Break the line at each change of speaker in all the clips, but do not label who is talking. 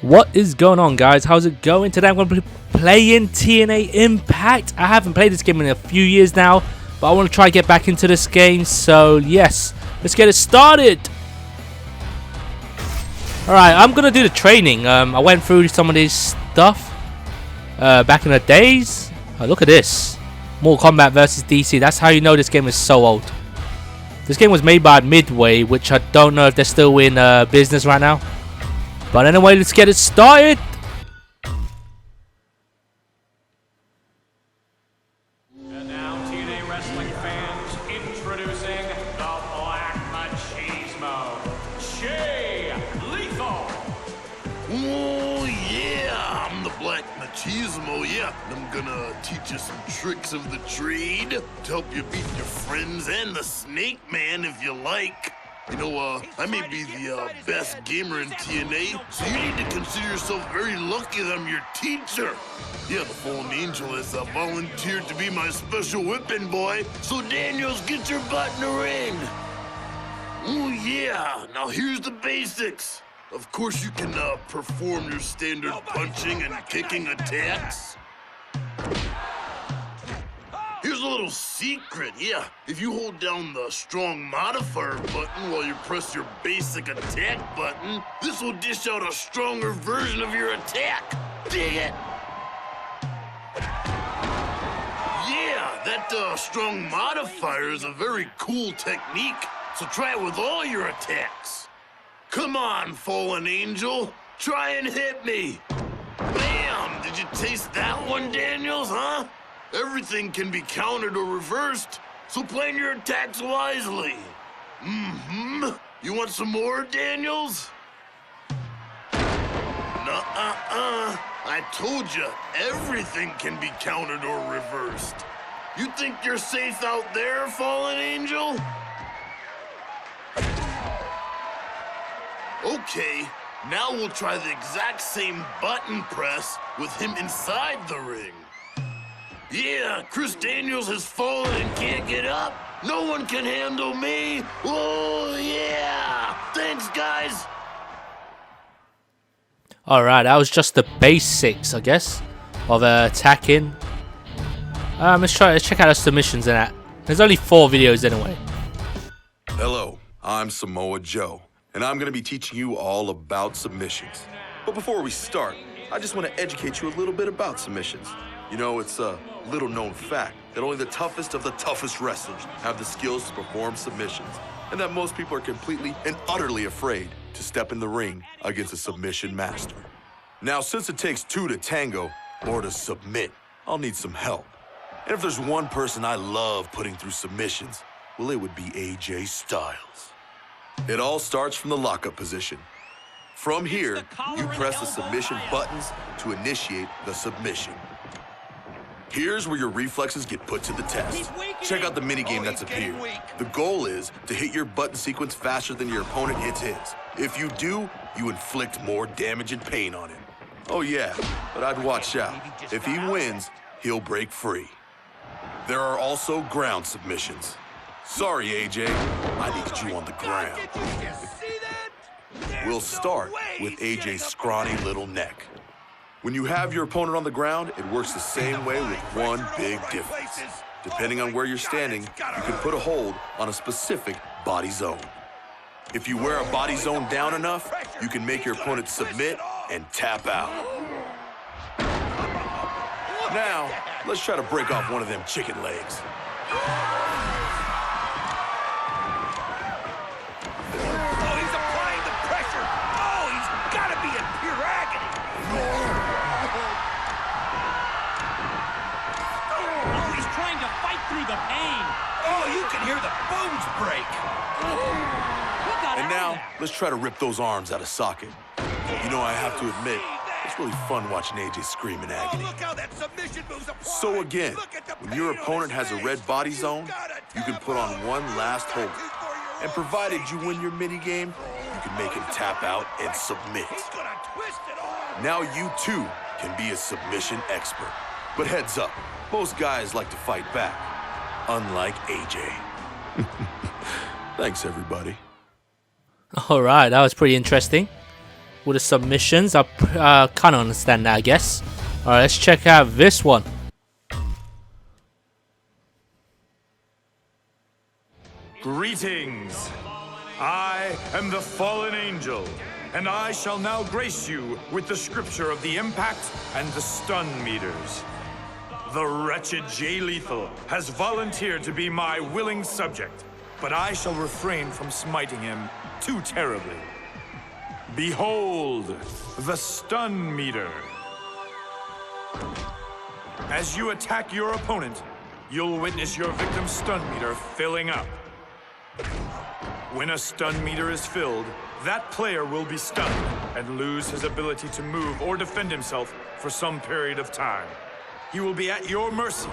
What is going on, guys? How's it going? Today I'm going to be playing TNA Impact. I haven't played this game in a few years now, but I want to try to get back into this game. So yes, let's get it started. Alright, I'm going to do the training. I went through some of this stuff back in the days. Oh, look at this. Mortal Kombat versus DC. That's how you know this game is so old. This game was made by Midway, which I don't know if they're still in business right now. But anyway, let's get it started.
And now TNA Wrestling fans, introducing the Black Machismo, Jay Lethal.
Oh yeah, I'm the Black Machismo, yeah. And I'm gonna teach you some tricks of the trade to help you beat your friends and the Snake Man if you like. You know, I may be the best gamer in TNA, so you need to consider yourself very lucky that I'm your teacher. Yeah, the Fallen Angel has volunteered to be my special whipping boy, so Daniels, get your butt in the ring. Oh yeah, now here's the basics. Of course you can perform your standard punching and kicking attacks. Here's a little secret, yeah. If you hold down the strong modifier button while you press your basic attack button, this will dish out a stronger version of your attack. Dig it? Yeah, that strong modifier is a very cool technique, so try it with all your attacks. Come on, Fallen Angel, try and hit me. Bam! Did you taste that one, Daniels, huh? Everything can be countered or reversed, so plan your attacks wisely. You want some more, Daniels? Nuh-uh-uh. I told you, everything can be countered or reversed. You think you're safe out there, Fallen Angel? Okay, now we'll try the exact same button press with him inside the ring. Yeah, Chris Daniels has fallen and can't get up. No one can handle me. Oh, yeah. Thanks, guys.
Alright, that was just the basics, I guess, of attacking. Let's check out the submissions and that. There's only 4 videos anyway.
Hello, I'm Samoa Joe, and I'm going to be teaching you all about submissions. But before we start, I just want to educate you a little bit about submissions. You know, it's a little-known fact that only the toughest of the toughest wrestlers have the skills to perform submissions, and that most people are completely and utterly afraid to step in the ring against a submission master. Now, since it takes 2 to tango, or to submit, I'll need some help. And if there's one person I love putting through submissions, well, it would be AJ Styles. It all starts from the lockup position. From here, you press the submission buttons to initiate the submission. Here's where your reflexes get put to the test. Check out the minigame that's appeared. The goal is to hit your button sequence faster than your opponent hits his. If you do, you inflict more damage and pain on him. Oh yeah, but I'd watch out. If he wins, he'll break free. There are also ground submissions. Sorry, AJ, I need you on the ground. We'll start with AJ's scrawny little neck. When you have your opponent on the ground, it works the same way with one big difference. Depending on where you're standing, you can put a hold on a specific body zone. If you wear a body zone down enough, you can make your opponent submit and tap out. Now, let's try to break off one of them chicken legs. And now, let's try to rip those arms out of socket. You know, I have to admit, it's really fun watching AJ scream in agony. So again, when your opponent has a red body zone, you can put on one last hold. And provided you win your minigame, you can make him tap out and submit. Now you too can be a submission expert. But heads up, most guys like to fight back, unlike AJ. Thanks, everybody.
Alright, that was pretty interesting. with the submissions. I kind of understand that, I guess. Alright, let's check out this one.
Greetings. I am the fallen angel, and I shall now grace you with the scripture of the impact and the stun meters. The wretched Jay Lethal has volunteered to be my willing subject, but I shall refrain from smiting him too terribly. Behold, the stun meter. As you attack your opponent, you'll witness your victim's stun meter filling up. When a stun meter is filled, that player will be stunned and lose his ability to move or defend himself for some period of time. He will be at your mercy,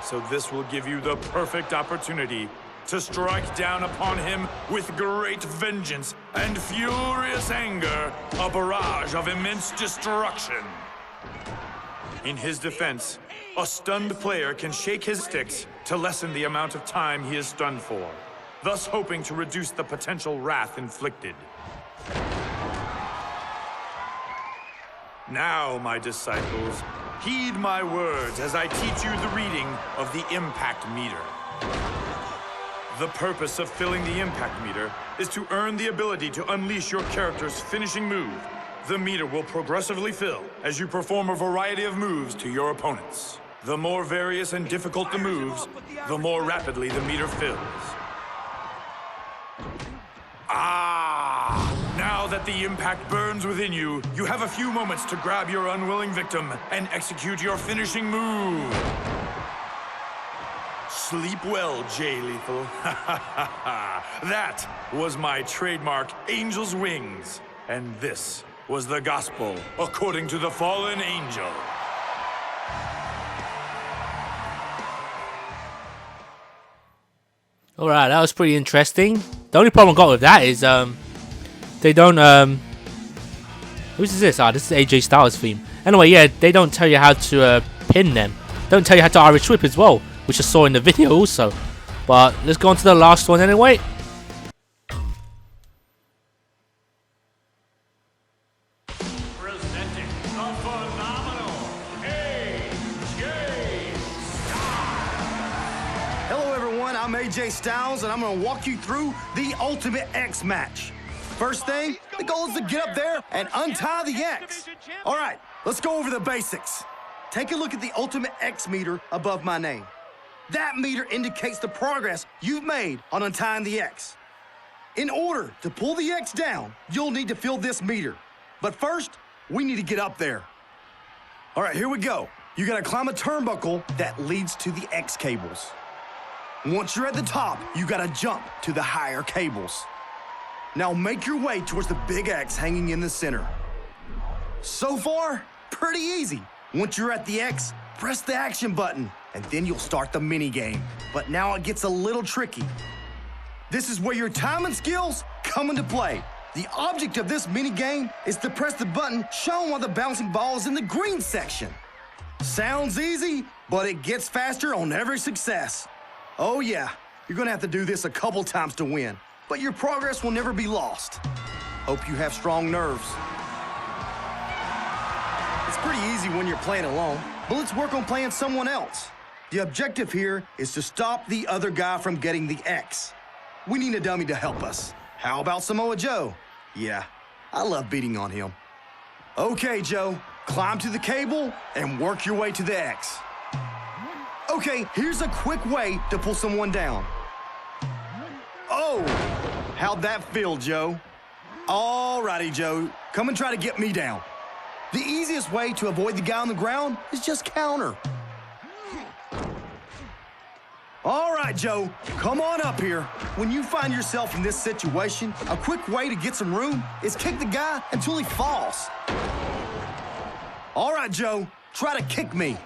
so this will give you the perfect opportunity to strike down upon him with great vengeance and furious anger, a barrage of immense destruction. In his defense, a stunned player can shake his sticks to lessen the amount of time he is stunned for, thus hoping to reduce the potential wrath inflicted. Now, my disciples, heed my words as I teach you the reading of the impact meter. The purpose of filling the impact meter is to earn the ability to unleash your character's finishing move. The meter will progressively fill as you perform a variety of moves to your opponents. The more various and difficult the moves, the more rapidly the meter fills. Now that the impact burns within you, you have a few moments to grab your unwilling victim and execute your finishing move. Sleep well, Jay Lethal. That was my trademark Angel's Wings. And this was the gospel according to the fallen angel.
Alright, that was pretty interesting. The only problem I got with that is they don't whose is this? This is AJ Styles' theme. Anyway, yeah, they don't tell you how to pin them. Don't tell you how to Irish whip as well, which I saw in the video also. But let's go on to the last one anyway.
Presenting the phenomenal AJ Styles.
Hello everyone, I'm AJ Styles and I'm going to walk you through the Ultimate X match. First thing, the goal is to get up there and untie the X. All right, let's go over the basics. Take a look at the Ultimate X meter above my name. That meter indicates the progress you've made on untying the X. In order to pull the X down, you'll need to fill this meter. But first, we need to get up there. All right, here we go. You gotta climb a turnbuckle that leads to the X cables. Once you're at the top, you gotta jump to the higher cables. Now make your way towards the big X hanging in the center. So far, pretty easy. Once you're at the X, press the action button, and then you'll start the mini game. But now it gets a little tricky. This is where your time and skills come into play. The object of this mini game is to press the button shown while the bouncing ball is in the green section. Sounds easy, but it gets faster on every success. Oh yeah, you're gonna have to do this a couple times to win, but your progress will never be lost. Hope you have strong nerves. It's pretty easy when you're playing alone, but let's work on playing someone else. The objective here is to stop the other guy from getting the X. We need a dummy to help us. How about Samoa Joe? Yeah, I love beating on him. Okay, Joe, climb to the cable and work your way to the X. Okay, here's a quick way to pull someone down. Oh, how'd that feel, Joe? Alrighty, Joe, come and try to get me down. The easiest way to avoid the guy on the ground is just counter. All right, Joe, come on up here. When you find yourself in this situation, a quick way to get some room is kick the guy until he falls. All right, Joe, try to kick me.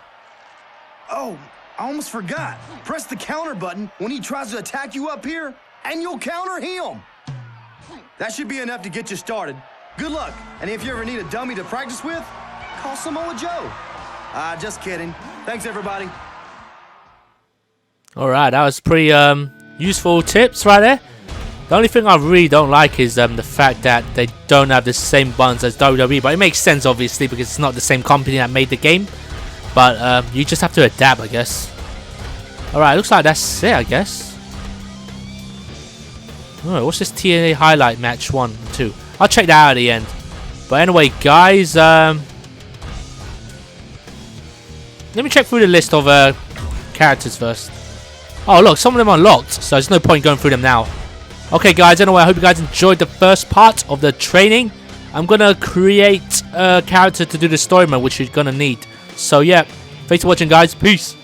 Oh, I almost forgot. Press the counter button when he tries to attack you up here, and you'll counter him. That should be enough to get you started. Good luck, and if you ever need a dummy to practice with, call Samoa Joe. Just kidding. Thanks, everybody.
Alright, that was pretty useful tips right there. The only thing I really don't like is the fact that they don't have the same buttons as WWE, but it makes sense obviously because it's not the same company that made the game. But you just have to adapt, I guess. Alright, looks like that's it, I guess. Alright, what's this TNA highlight match 1 and 2? I'll check that out at the end. But anyway, guys, let me check through the list of characters first. Oh, look, some of them are locked, so there's no point going through them now. Okay, guys, anyway, I hope you guys enjoyed the first part of the training. I'm going to create a character to do the story mode, which you're going to need. So, yeah, thanks for watching, guys. Peace.